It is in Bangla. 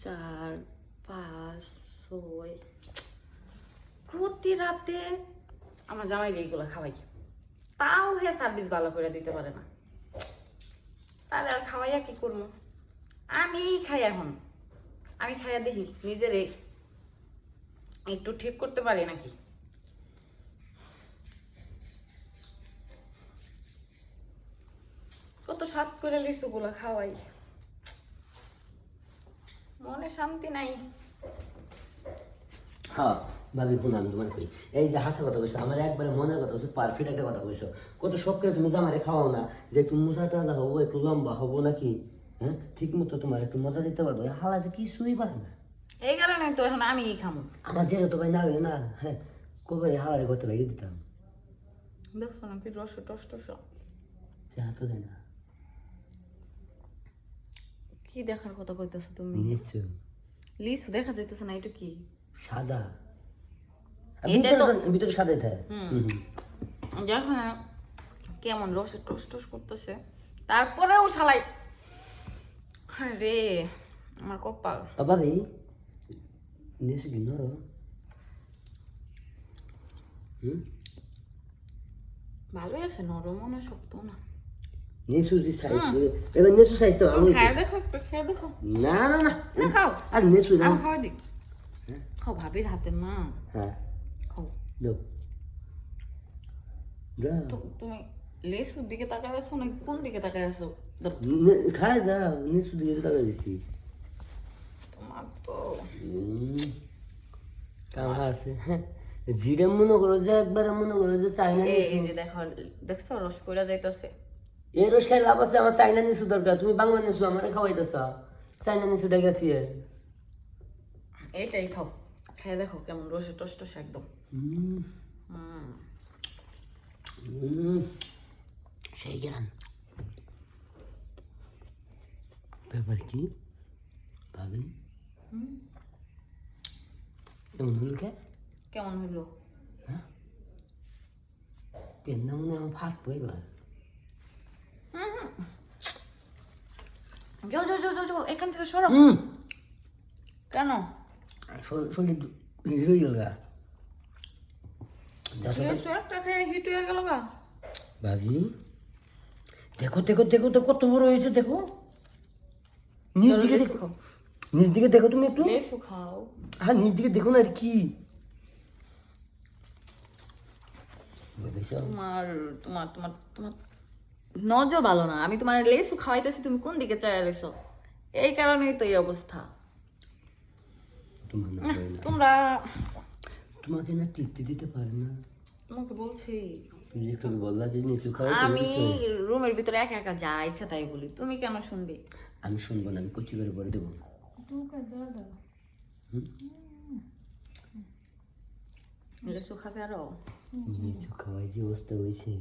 4 5 6 প্রতি রাতে আমার জামাইকে এইগুলো খাওয়াই, তাও হে সার্ভিস ভালো করে দিতে পারে না। তাহলে আর খাওয়াইয়া কি করবো? আমি খাই এখন, আমি খাইয়া দেখি নিজেরে একটু ঠিক করতে পারি নাকি। কত স্বাদ করে লিচুগুলো খাওয়াই, মনে শান্তি নাই। হ্যাঁ ভাবি শুনাম তোমার কই, এই যে হাসা কথা কইছো আমার একবারে মনের কথা কইছো, পারফেক্ট একটা কথা কইছো। কত শখ করে তুমি জামারে খাওয়াও না যে একটু মুসা টাজা হবো, একটু লম্বা হবো নাকি, হ্যাঁ ঠিক মতো তোমার একটু মজা দিতে পারবো। হালা যে কিছুই পারে না, এই কারণে তো এখন আমি খামো। আমার জেনে তো ভাই না হইলে না, হ্যাঁ কবে হালারে করতে ভাই দিতাম। দেখছো না কি রস টস টস, সে হাতও দেয় না। কি দেখার কথা কইতেছো তুমি? নিশ্চয় লিচু দেখা যাইতেছে না, এটা কি? সাদা, এটা তো ভিতরে সাদাই থাকে। যখন কেমন রসে টস টস করতেছে, তারপরেও শালাই, হ্যাঁ রে আমার কপাল। ভাবি নিশ্চয় কি নরম? ভালোই আছে, নরম না শক্ত না। নেসু যে সাইজ, এবার নেসু সাইজ তো ভালো খায় দেখো, একটু খেয়ে দেখো। না না না না খাও, আর নেসু না। আমি খাওয়াই দিই। খাও, ভাবির হাতে না। হ্যাঁ খাও। দাও দাও। তো তুমি লেসুর দিকে তাকায় আছো না কোন দিকে তাকায় আছো? খাই দাও, নেসু দিয়ে টাকা দিছি। তোমার তো কামড়া আছে, হ্যাঁ জিরে মনে করো যে একবারে মনে করো যে চাইনা এই নেসু। যে দেখো, দেখছো রস পড়া যাইতেছে। এই রস খাই লাভ আছে? আমার চাইনা নেসু দরকার, তুমি বাংলা নেসু আমারে খাওয়াইতেছ, চাইনা নেসু ডাইগা থিয়ে। এইটাই খাও, খেয়ে দেখো কেমন রসে টস টস একদম। সেই গেলাম। ব্যাপার কি ভাবি, এমন হল কে? কেমন হইলো? পেন না মনে আমার ফাট পড়ে গেল। যাও যাও যাও যাও যাও, এখান থেকে সরো। কেন? শরীর হিরো হয়ে গেল গা। লেসু একটা খেয়ে হিট হয়ে গেল গা। ভাবি দেখো দেখো দেখো তো কত বড় হয়েছে, দেখো নিচ দিকে লেসু দেখো, খাও, নিচ দিকে দেখো তুমি একটু। লেসু খাও। হ্যাঁ নিচ দিকে দেখো না, আর কি তোমার তোমার তোমার তোমার নজর ভালো না। আমি তোমার লেসু খাওয়াইতেছি, তুমি কোন দিকে চাই রয়েছো? এই কারণেই তো এই অবস্থা। তোমার না হয় না, তোমরা, তোমাকে না তৃপ্তি দিতে পারে না। তোমাকে বলছি, তুমি যে একটু বললা যে নিচু খাও, আমি রুমের ভিতরে একা একা যা ইচ্ছা তাই বলি, তুমি কেন শুনবে? আমি শুনবো না, আমি কচি করে পরে দেবো। লেসু খাবে আরো? নিচু খাওয়াই যে অবস্থা হয়েছে।